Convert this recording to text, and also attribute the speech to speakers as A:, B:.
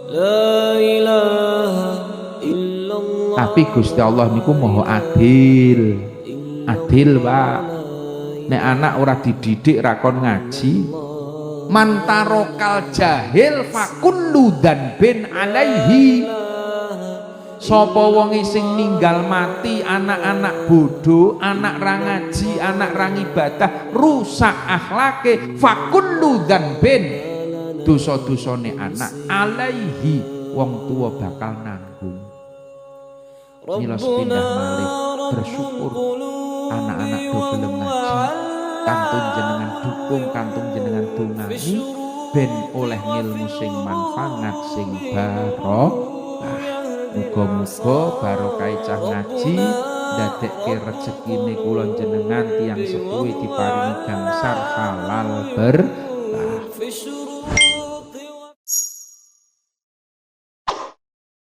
A: La ilaha illallah.
B: Tapi Gusti Allah niku maha adil. Adil, Pak. Nek anak ora dididik ra kon ngaji, mantarokal jahil fakullu dzanbin alaihi. Sapa wonge sing ninggal mati anak-anak bodoh, anak ra ngaji, anak ra ibadah, rusak akhlake, fakullu dzanbin, dosa-dosane anak alaihi, wong tua bakal nanggung. Milos pindah malih bersyukur anak-anak do gelem ngaji, kantun jenengan dukung, kantun jenengan dongani ben oleh ngilmu sing manfaat sing barokah. Muga-muga barokah cah ngaji ndadekke rezekine kula jenengan tiyang sepuh diparingi gangsar halal